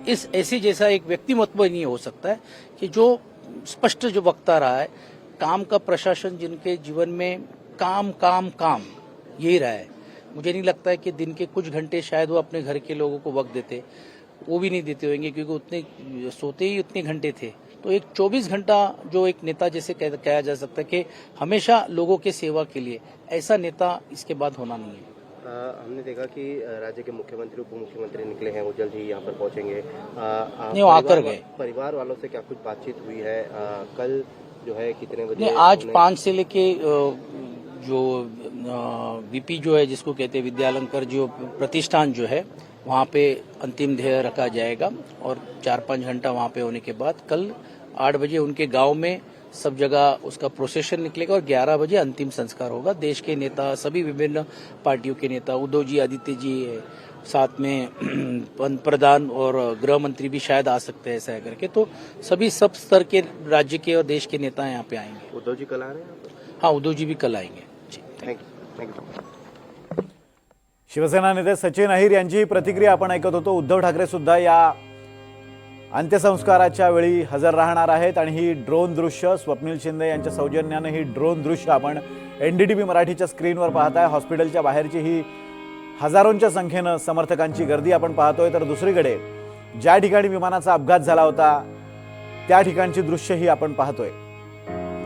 इस ऐसे जैसा एक व्यक्तिमत्व नहीं हो सकता है कि जो स्पष्ट जो वक्ता रहा है, काम का प्रशासन जिनके जीवन में काम काम काम यही रहा है। मुझे नहीं लगता है कि दिन के कुछ घंटे शायद वो अपने घर के लोगों को वक्त देते, वो भी नहीं देते होंगे क्योंकि उतने सोते ही उतने घंटे थे। तो एक 24 घंटा जो एक नेता जैसे कहा जा सकता है कि हमेशा लोगों के सेवा के लिए, ऐसा नेता इसके बाद होना नहीं है। हमने देखा कि राज्य के मुख्यमंत्री उप मुख्यमंत्री निकले हैं, वो जल्द ही यहाँ पर पहुंचेंगे। नहीं, वो आकर गए। परिवार वालों से क्या कुछ बातचीत हुई है? कल जो है कितने बजे? नहीं, आज 5 से लेके जो वीपी जो है जिसको कहते हैं विद्यालंकर जो प्रतिष्ठान जो है वहाँ पे अंतिम ध्येय रखा जाएगा और 4-5 घंटा वहाँ पे होने के बाद कल 8 बजे उनके गांव में सब जगह उसका प्रोसेशन निकलेगा और 11 बजे अंतिम संस्कार होगा। देश के नेता, सभी विभिन्न पार्टियों के नेता, उद्धव जी, आदित्य जी, साथ में प्रधान और गृह मंत्री भी शायद आ सकते हैं ऐसा है करके। तो सभी सब स्तर के राज्य के और देश के नेता यहाँ पे आएंगे। उद्धव जी कल आ रहे हैं? हाँ, उद्धव जी भी कल आएंगे। जी, थैंक यू। शिवसेना नेते सचिन अहिर यांची प्रतिक्रिया आपण ऐकत होतो। उद्धव ठाकरे सुद्धा या अंत्यसंस्काराच्या वेळी हजर राहणार आहेत आणि ही ड्रोन दृश्य स्वप्नील शिंदे यांच्या सौजन्याने ही ड्रोन दृश्य आपण एनडीटीव्ही मराठीच्या स्क्रीनवर पाहताय। हॉस्पिटलच्या बाहेरची ही हजारोंच्या संख्येने समर्थकांची गर्दी आपण पाहतोय। तर दुसरीकडे ज्या ठिकाणी विमानाचा अपघात झाला होता त्या ठिकाणची दृश्य ही आपण पाहतोय।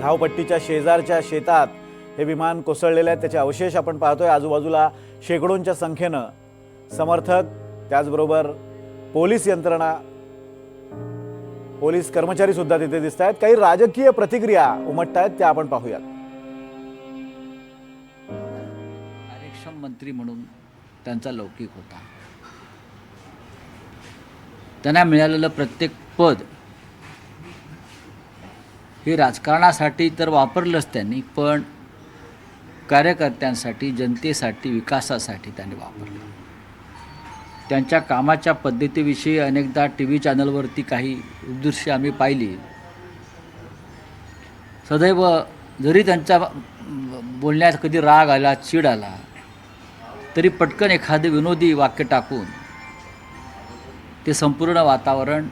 धावपट्टीच्या शेजारच्या शेतात हे विमान कोसळलेले आहे, त्याचे अवशेष आपण पाहतोय। आजूबाजूला शेकडोंच्या संख्येने समर्थक, त्याचबरोबर पोलीस यंत्रणा, पोलीस कर्मचारी सुद्धा तिथे दिसत आहेत। काही राजकीय प्रतिक्रिया उमटतायत त्या आपण पाहूयात। कार्यक्षम मंत्री म्हणून त्यांचा लौकिक होता। त्यांना मिळालेलं प्रत्येक पद हे राजकारणासाठी तर वापरलंच त्यांनी, पण कार्यकर्त्यांसाठी, जनतेसाठी, विकासासाठी त्यांनी वापरलं। त्यांच्या कामाच्या पद्धतीविषयी अनेकदा टीव्ही चॅनलवरती काही दृश्य आम्ही पाहिली। सदैव जरी त्यांच्या बोलण्यात कधी राग आला, चीड आला, तरी पटकन एखादे विनोदी वाक्य टाकून ते संपूर्ण वातावरण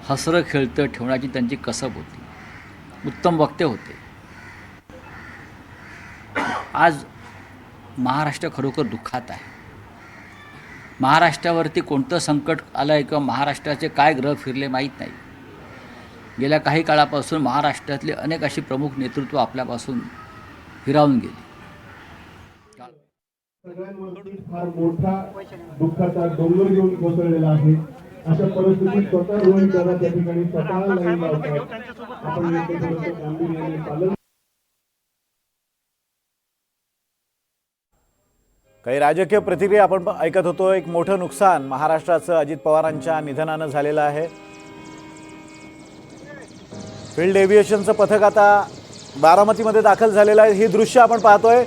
हसरं खेळतं ठेवण्याची त्यांची कसब होती। उत्तम वक्ते होते। आज महाराष्ट्र खरोखर दुःखात आहे। महाराष्ट्रावरती कोणतं संकट आलं आहे किंवा महाराष्ट्राचे काय ग्रह फिरले माहीत नाही। गेल्या काही काळापासून महाराष्ट्रातले अनेक अशी प्रमुख नेतृत्व आपल्यापासून हिरावून गेली। सगळ्यांवरती फार मोठा दुःखाचा डोंगर घेऊन कोसळलेला आहे। अशा परिस्थितीत स्वतः रोहित दादा त्या ठिकाणी स्वतः लाईन लावतात। आपण याचे थोडंसं गांभीर्याने पालन। काही राजकीय प्रतिक्रिया आपण ऐकत होतो। एक मोठं नुकसान महाराष्ट्राचं अजित पवारांच्या निधनानं झालेलं आहे। फील्ड एव्हिएशनचं पथक आता बारामतीमध्ये दाखल झालेलं आहे। ही दृश्य आपण पाहतोय।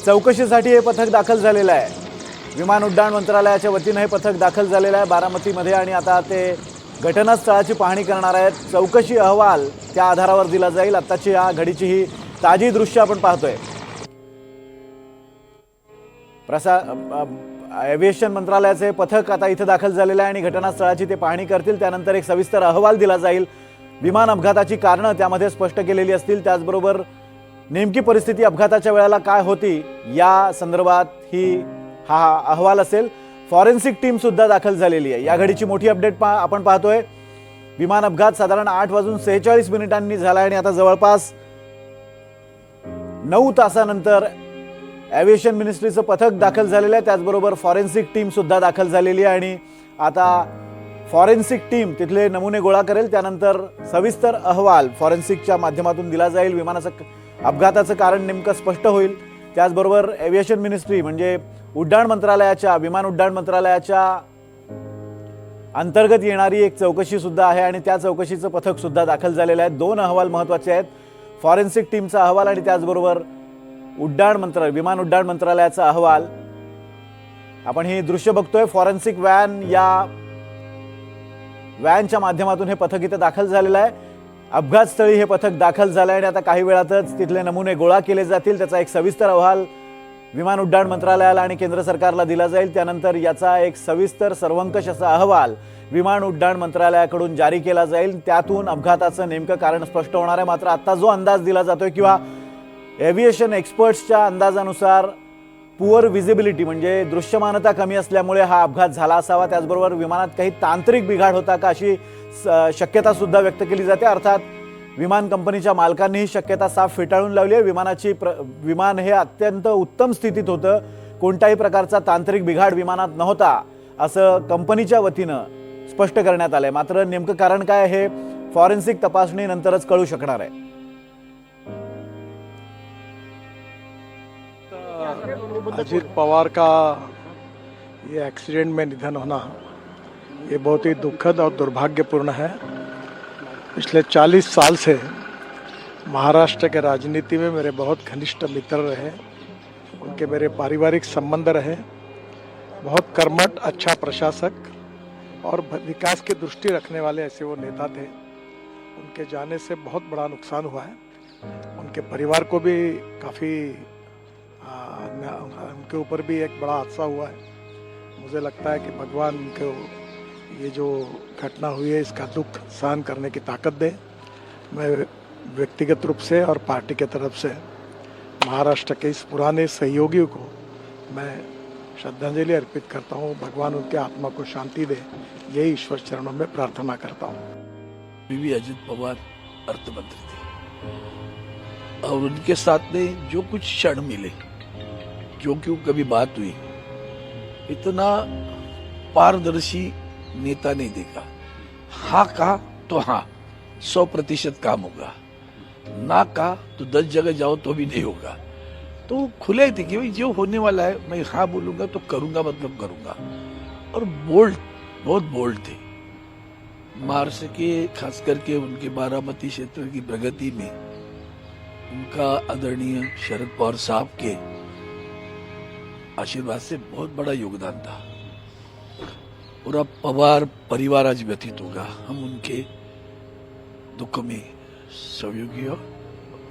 चौकशीसाठी हे पथक दाखल झालेलं आहे। विमान उड्डाण मंत्रालयाच्या वतीने हे पथक दाखल झालेलं आहे बारामतीमध्ये आणि आता ते घटनास्थळाची पाहणी करणार आहेत। चौकशी अहवाल त्या आधारावर दिला जाईल। आताची या घडीची ही ताजी दृश्य आपण पाहतोय। एव्हिएशन मंत्रालयाचे पथक आता इथे दाखल झालेलं आहे आणि घटनास्थळाची ते पाहणी करतील। त्यानंतर एक सविस्तर अहवाल दिला जाईल। विमान अपघाताची कारणं त्यामध्ये स्पष्ट केलेली असतील। त्याचबरोबर नेमकी परिस्थिती अपघाताच्या वेळेला काय होती या संदर्भात हा अहवाल असेल। फॉरेन्सिक टीम सुद्धा दाखल झालेली आहे। या घडीची मोठी अपडेट आपण पाहतोय। विमान अपघात साधारण 8:46 झाला आणि आता जवळपास 9 तासानंतर एव्हिएशन मिनिस्ट्रीचं पथक दाखल झालेलं आहे। त्याचबरोबर फॉरेन्सिक टीम सुद्धा दाखल झालेली आहे आणि आता फॉरेन्सिक टीम तिथले नमुने गोळा करेल। त्यानंतर सविस्तर अहवाल फॉरेन्सिकच्या माध्यमातून दिला जाईल। विमानाचं अपघाताचं कारण नेमकं स्पष्ट होईल। त्याचबरोबर एव्हिएशन मिनिस्ट्री म्हणजे उड्डाण मंत्रालयाच्या, विमान उड्डाण मंत्रालयाच्या अंतर्गत येणारी एक चौकशी सुद्धा आहे आणि त्या चौकशीचं पथक सुद्धा दाखल झालेलं आहे। 2 अहवाल महत्त्वाचे आहेत, फॉरेन्सिक टीमचा अहवाल आणि त्याचबरोबर विमान उड्डाण मंत्रालयाचा अहवाल। आपण ही दृश्य बघतोय। फॉरेन्सिक व्हॅन, या व्हॅनच्या माध्यमातून हे पथक इथे दाखल झालेलं आहे। अपघातस्थळी हे पथक दाखल झालं आहे आणि आता काही वेळातच तिथले नमुने गोळा केले जातील। त्याचा एक सविस्तर अहवाल विमान उड्डाण मंत्रालयाला आणि केंद्र सरकारला दिला जाईल। त्यानंतर याचा एक सविस्तर सर्वंकष असा अहवाल विमान उड्डाण मंत्रालयाकडून जारी केला जाईल. त्यातून अपघाताचं नेमकं कारण स्पष्ट होणार आहे. मात्र आता जो अंदाज दिला जातोय किंवा एव्हिएशन एक्सपर्ट्सच्या अंदाजानुसार पुअर व्हिजिबिलिटी म्हणजे दृश्यमानता कमी असल्यामुळे हा अपघात झाला असावा. त्याचबरोबर विमानात काही तांत्रिक बिघाड होता का अशी शक्यता सुद्धा व्यक्त केली जाते. अर्थात विमान कंपनीच्या मालकांनी ही शक्यता साफ फेटाळून लावली आहे. विमान हे अत्यंत उत्तम स्थितीत होतं, कोणत्याही प्रकारचा तांत्रिक बिघाड विमानात नव्हता असं कंपनीच्या वतीनं स्पष्ट करण्यात आलंय. मात्र नेमकं कारण काय हे फॉरेन्सिक तपासणीनंतरच कळू शकणार आहे. अजीत पवार का ये एक्सीडेंट में निधन होना ये बहुत ही दुखद और दुर्भाग्यपूर्ण है. पिछले 40 साल से महाराष्ट्र के राजनीति में मेरे बहुत घनिष्ठ मित्र रहे, उनके मेरे पारिवारिक संबंध रहे. बहुत कर्मठ, अच्छा प्रशासक और विकास की दृष्टि रखने वाले ऐसे वो नेता थे. उनके जाने से बहुत बड़ा नुकसान हुआ है. उनके परिवार को भी काफ़ी उनके ऊपर भी एक बड़ा हादसा हुआ है. मुझे लगता है कि भगवान उनको ये जो घटना हुई है इसका दुख सहन करने की ताकत दे. मैं व्यक्तिगत रूप से और पार्टी के तरफ से महाराष्ट्र के इस पुराने सहयोगियों को मैं श्रद्धांजलि अर्पित करता हूँ. भगवान उनके आत्मा को शांति दे, यही ईश्वर चरणों में प्रार्थना करता हूँ. बीवी अजित पवार अर्थमंत्री थे और उनके साथ में जो कुछ क्षण मिले, जो क्यों कभी बात हुई, इतना पारदर्शी नेता नहीं देखा. हाँ कहा तो हाँ 100% काम होगा, ना कहा तो 10 जगह जाओ तो भी नहीं होगा. तो खुले थे कि भाई जो होने वाला है मैं हाँ बोलूंगा तो करूंगा, मतलब करूंगा. और बोल्ड, बहुत बोल्ड थे. महाराष्ट्र के खास करके उनके बारामती क्षेत्र की प्रगति में उनका आदरणीय शरद पवार साहब के आशीर्वाद से बहुत बड़ा योगदान था. पूरा पवार परिवार आज व्यतीत होगा. हम उनके दुख में सहयोगी और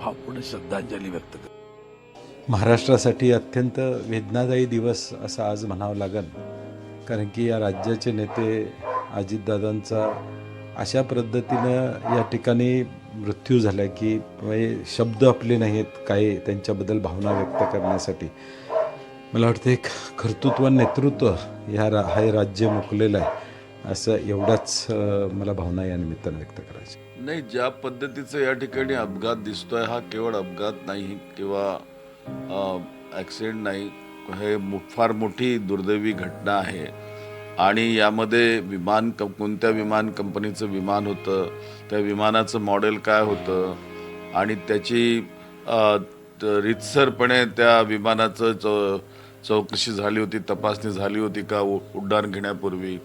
भावपूर्ण श्रद्धांजलि व्यक्त करते. महाराष्ट्रासाठी अत्यंत वेदनादायी दिवस असं आज म्हणावं लागेल, कारण की या राज्याचे नेते अजितदादांचा अशा पद्धतीनं या ठिकाणी मृत्यू झाला की शब्द आपले नाहीत काय त्यांच्याबद्दल भावना व्यक्त करण्यासाठी. मला वाटतं एक कर्तृत्व नेतृत्व हे राज्य मुकलेलं आहे असं एवढाच मला भावना या निमित्तानं व्यक्त करायची. नाही, ज्या पद्धतीचं या ठिकाणी अपघात दिसतोय हा केवळ अपघात नाही किंवा ॲक्सिडेंट नाही, हे फार मोठी दुर्दैवी घटना आहे. आणि यामध्ये कोणत्या विमान कंपनीचं विमान होतं, त्या विमानाचं मॉडेल काय होतं आणि त्याची रीतसरपणे त्या विमानाचं चौकशी झाली होती, तपासणी झाली होती का उड्डाण घेण्यापूर्वी,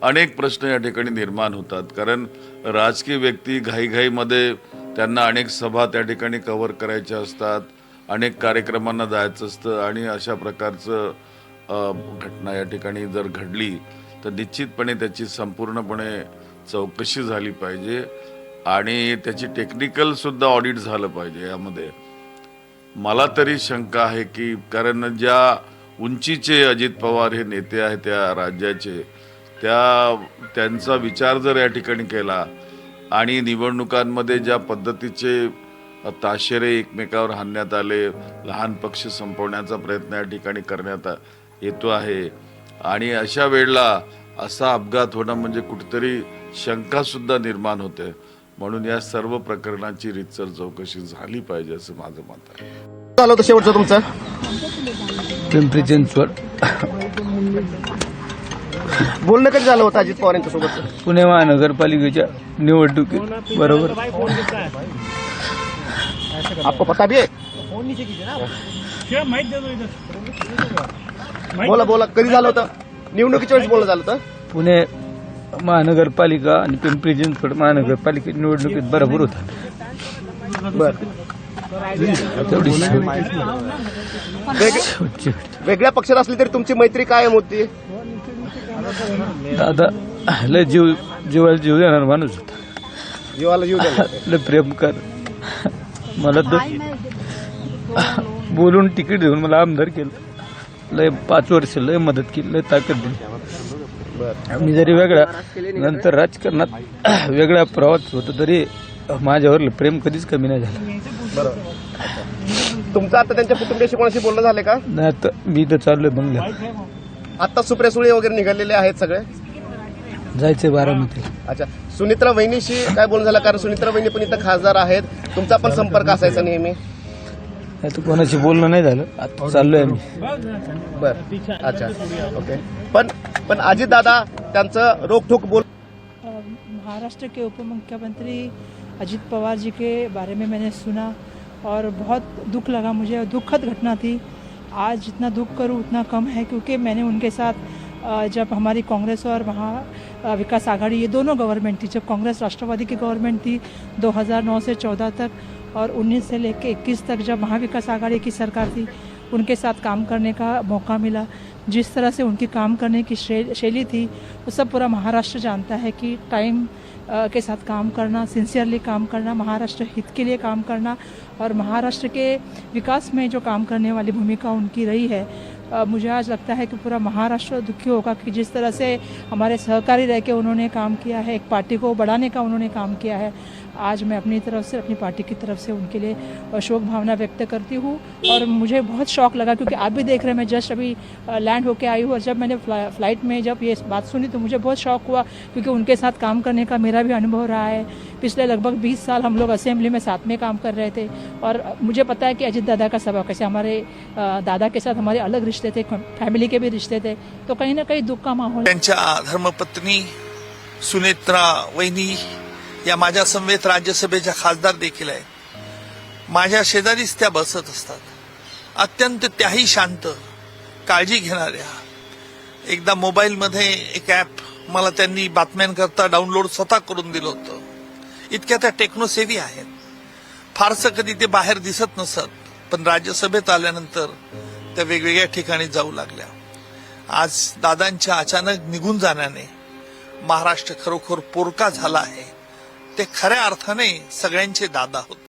अनेक प्रश्न या ठिकाणी निर्माण होतात. कारण राजकीय व्यक्ती घाईघाईमध्ये त्यांना अनेक सभा त्या ठिकाणी कव्हर करायच्या असतात, अनेक कार्यक्रमांना जायचं असतं आणि अशा प्रकारचं घटना या ठिकाणी जर घडली तर निश्चितपणे त्याची संपूर्णपणे चौकशी झाली पाहिजे आणि त्याची टेक्निकल सुद्धा ऑडिट झालं पाहिजे. यामध्ये मला तरी शंका आहे की कारण ज्या उंचीचे अजित पवार हे नेते आहेत त्या राज्याचे, त्यांचा विचार जर या ठिकाणी केला आणि निवडणुकांमध्ये ज्या पद्धतीचे ताशेरे एकमेकावर हाणण्यात आले, लहान पक्ष संपवण्याचा प्रयत्न या ठिकाणी करण्यात येतो आहे आणि अशा वेळेला असा अपघात होणं म्हणजे कुठेतरी शंका सुद्धा निर्माण होते. म्हणून या सर्व प्रकरणाची रीतसर चौकशी झाली पाहिजे असं माझं मत आहे. झालं होतं शेवटचं तुमचं पिंपरी चिंचवड बोलणं कधी झालं होतं अजित पवार यांच्या सोबत? पुणे महानगरपालिकेच्या निवडणुकीत. बरोबर. आपको पता भी है? बोला कधी झालं होतं? निवडणुकीच्या वेळेस बोलणं झालं होतं. पुणे महानगरपालिका आणि पिंपरी चिंचवड महानगरपालिकेत निवडणुकीत बरोबर होता. बरं. तेवढी वेगळ्या पक्षात असली तरी तुमची मैत्री कायम होती. दादा लय जीवाला जीव देणार माणूस होता. जीवाला जीव द्यायला लय प्रेम कर. मला तर बोलून तिकीट देऊन मला आमदार केलं. लय 5 वर्ष लय मदत केली, लय ताकद दिली. मी जरी वेगळा नंतर राजकारणात वेगळा प्रवास होतो तरी माझ्यावर प्रेम कधीच कमी नाही झालं. बरोबर. तुमचं आता त्यांच्या कुटुंबियाशी कोणाशी बोलणं झालं का? नाही आता मी तर चाललोय बंगल्यात. आता सुप्रिया सुळे वगैरे निघालेले आहेत सगळे. जायचंय बारामती. अच्छा, सुनित्रा वहिनीशी काय बोलणं झालं? कारण सुनित्रा वहिनी पण इथं खासदार आहेत, तुमचा पण संपर्क असायचा नेहमी. आता कोणाशी बोलणं नाही झालं, आता चाललोय आम्ही. बर, अच्छा, ओके. पण अजित दादा त्यांचं रोकठोक बोल. महाराष्ट्र के उप मुख्यमंत्री अजित पवार जी के बारे में मैंने सुना और बहुत दुख लगा मुझे, और दुखद घटना थी. आज जितना दुख करूँ उतना कम है, क्योंकि मैंने उनके साथ जब हमारी कांग्रेस और महा विकास आघाड़ी ये दोनों गवर्नमेंट थी, जब कांग्रेस राष्ट्रवादी की गवर्नमेंट थी 2009 से 14 तक और 19 से लेकर 21 तक जब महाविकास आघाड़ी की सरकार थी, उनके साथ काम करने का मौका मिला. जिस तरह से उनकी काम करने की शैली थी वो सब पूरा महाराष्ट्र जानता है कि टाइम के साथ काम करना, सिंसियरली काम करना, महाराष्ट्र हित के लिए काम करना और महाराष्ट्र के विकास में जो काम करने वाली भूमिका उनकी रही है. मुझे आज लगता है कि पूरा महाराष्ट्र दुखी होगा कि जिस तरह से हमारे सहकारी रह के उन्होंने काम किया है, एक पार्टी को बढ़ाने का उन्होंने काम किया है. आज मैं अपनी तरफ से, अपनी पार्टी की तरफ से उनके लिए शोक भावना व्यक्त करती हूँ. और मुझे बहुत शौक लगा, क्योंकि आप भी देख रहे हैं मैं जस्ट अभी लैंड होके आई हूँ, और जब मैंने फ्लाइट में जब ये बात सुनी तो मुझे बहुत शौक हुआ, क्योंकि उनके साथ काम करने का मेरा भी अनुभव रहा है. पिछले लगभग 20 साल हम लोग असेंबली में साथ में काम कर रहे थे, और मुझे पता है कि अजित दादा का स्वभाव कैसे, हमारे दादा के साथ हमारे अलग रिश्ते थे, फैमिली के भी रिश्ते थे, तो कहीं ना कहीं दुख का माहौल. त्यांच्या धर्मपत्नी सुनेत्रा वहिनी या माझ्या समवेत राज्यसभेच्या खासदार देखील आहेत. माझ्या शेजारीच त्या बसत असतात. अत्यंत त्याही शांत, काळजी घेणाऱ्या. एकदा मोबाईलमध्ये एक ॲप मला त्यांनी बातम्यांकरता डाउनलोड स्वतः करून दिलं होतं. इतक्या त्या टेक्नोसेवी आहेत. फारसं कधी ते बाहेर दिसत नसत, पण राज्यसभेत आल्यानंतर त्या वेगवेगळ्या ठिकाणी जाऊ लागल्या. आज दादांच्या अचानक निघून जाण्याने महाराष्ट्र खरोखर पोरका झाला आहे. ते खऱ्या अर्थाने सगळ्यांचे दादा होते.